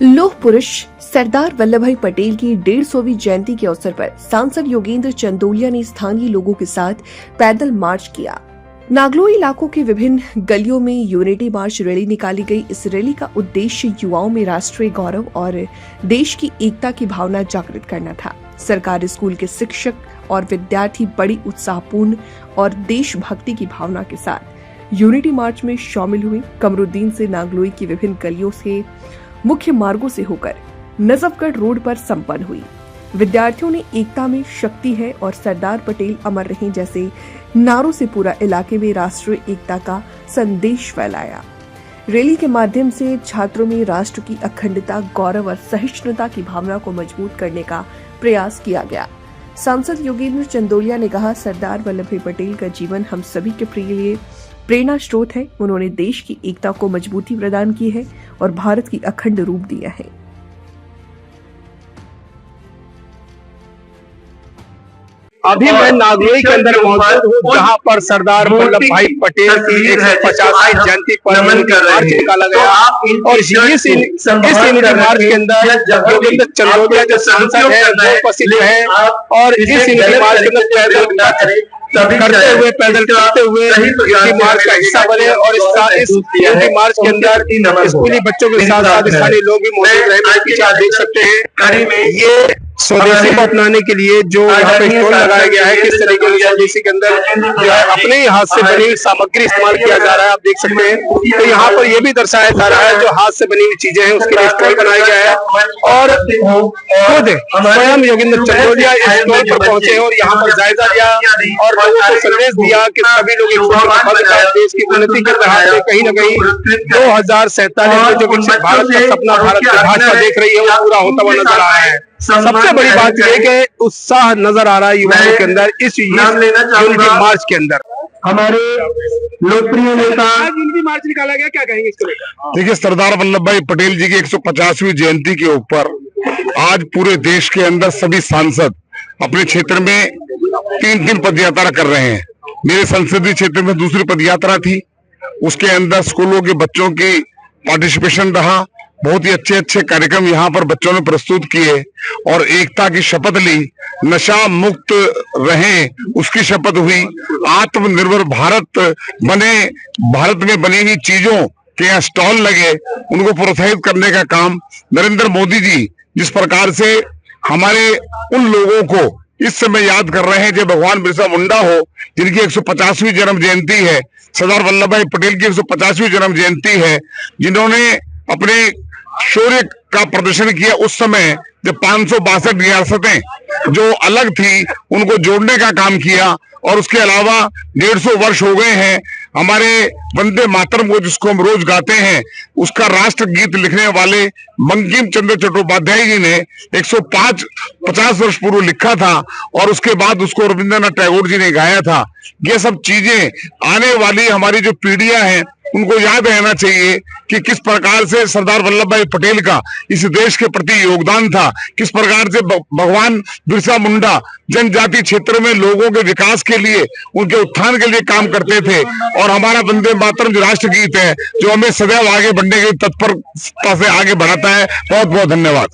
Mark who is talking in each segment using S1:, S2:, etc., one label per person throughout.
S1: लौह पुरुष सरदार वल्लभ भाई पटेल की 150वीं जयंती के अवसर पर सांसद योगेंद्र चंदोलिया ने स्थानीय लोगों के साथ पैदल मार्च किया। नागलोई इलाकों के विभिन्न गलियों में यूनिटी मार्च रैली निकाली गई। इस रैली का उद्देश्य युवाओं में राष्ट्रीय गौरव और देश की एकता की भावना जागृत करना था। सरकारी स्कूल के शिक्षक और विद्यार्थी बड़ी उत्साहपूर्ण और देशभक्ति की भावना के साथ यूनिटी मार्च में शामिल हुए। कमरुद्दीन से नागलोई की विभिन्न गलियों से मुख्य मार्गों से होकर नजफगढ़ रोड पर संपन्न हुई। विद्यार्थियों ने एकता में शक्ति है और सरदार पटेल अमर रहें जैसे नारों से पूरा इलाके में राष्ट्रीय एकता का संदेश फैलाया। रैली के माध्यम से छात्रों में राष्ट्र की अखंडता, गौरव और सहिष्णुता की भावना को मजबूत करने का प्रयास किया गया। सांसद योगेंद्र चंदोलिया ने कहा, सरदार वल्लभ भाई पटेल का जीवन हम सभी के लिए प्रेरणा स्रोत है। उन्होंने देश की एकता को मजबूती प्रदान की है और भारत की अखंड रूप दिया है।
S2: अभी मैं नागलोई के अंदर मौजूद हूँ, जहाँ पर सरदार वल्लभ भाई पटेल की 150वीं जयंती पर मार्च निकाला गया और इस यूनिटी मार्च के अंदर योगेंद्र चंदोलिया जो सांसद है वो उपस्थित है और इस यूनिटी मार्च के अंदर पैदल करते हुए यूनिटी मार्च का हिस्सा बने और इस यूनिटी मार्च के अंदर स्कूली बच्चों के साथ साथ स्थानीय लोग भी मौजूद रहे। पीछे आप देख सकते हैं ये स्वदेशी को अपनाने के लिए जो यहाँ पे स्टॉल लगाया गया है, किस तरीके से स्वदेशी के अंदर जो है अपने ही हाथ से बनी सामग्री इस्तेमाल किया जा रहा है, आप देख सकते हैं। तो यहाँ पर ये भी दर्शाया जा रहा है जो हाथ से बनी हुई चीजें हैं उसके लिए स्टॉल बनाया गया है और खुद स्वयं योगेंद्र चंदोलिया इस स्टॉल पर पहुंचे और यहाँ पर जायजा लिया और लोगों को संदेश दिया कि सभी लोग देश की उन्नति कर रहा है। कहीं न कहीं 2047 में जो विकसित भारत का सपना भारत की भाजपा देख रही है वो पूरा होता हुआ नजर आ रहा है। सबसे बड़ी बात यह कि उत्साह नजर आ रहा है युवाओं के अंदर इस यूनिटी मार्च के अंदर।
S3: हमारे लोकप्रिय नेता
S2: यूनिटी मार्च निकाला गया, क्या कहेंगे इसको लेकर?
S3: देखिए, सरदार वल्लभ भाई पटेल जी की 150वीं जयंती के ऊपर आज पूरे देश के अंदर सभी सांसद अपने क्षेत्र में 3 पदयात्रा कर रहे हैं। मेरे संसदीय क्षेत्र में दूसरी पदयात्रा थी, उसके अंदर स्कूलों के बच्चों की पार्टिसिपेशन रहा। बहुत ही अच्छे कार्यक्रम यहाँ पर बच्चों ने प्रस्तुत किए और एकता की शपथ ली। नशा मुक्त रहें उसकी शपथ हुई। आत्मनिर्भर भारत बने, भारत में बनी हुई चीजों के यहाँ स्टॉल लगे, उनको प्रोत्साहित करने का काम नरेंद्र मोदी जी जिस प्रकार से हमारे उन लोगों को इस समय याद कर रहे हैं जो भगवान बिरसा मुंडा हो, जिनकी 150वीं जन्म जयंती है, सरदार वल्लभ भाई पटेल की 150वीं जन्म जयंती है, जिन्होंने अपने शौर्य का प्रदर्शन किया उस समय जब 562 रियासतें जो अलग थी उनको जोड़ने का काम किया। और उसके अलावा 150 वर्ष हो गए हैं हमारे वंदे मातरम को जिसको हम रोज गाते हैं, उसका राष्ट्र गीत लिखने वाले बंकिम चंद्र चट्टोपाध्याय जी ने 150 वर्ष पूर्व लिखा था और उसके बाद उसको रविंद्रनाथ टैगोर जी ने गाया था। ये सब चीजें आने वाली हमारी जो पीढ़ियां हैं उनको याद रहना चाहिए कि किस प्रकार से सरदार वल्लभ भाई पटेल का इस देश के प्रति योगदान था, किस प्रकार से भगवान बिरसा मुंडा जनजाति क्षेत्र में लोगों के विकास के लिए, उनके उत्थान के लिए काम करते थे। और हमारा वंदे मातरम जो राष्ट्र गीत है जो हमें सदैव आगे बढ़ने की तत्परता से आगे बढ़ाता है। बहुत बहुत धन्यवाद।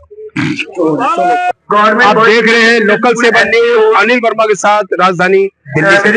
S2: आप देख रहे हैं लोकल से अनिल वर्मा के साथ राजधानी दिल्ली से।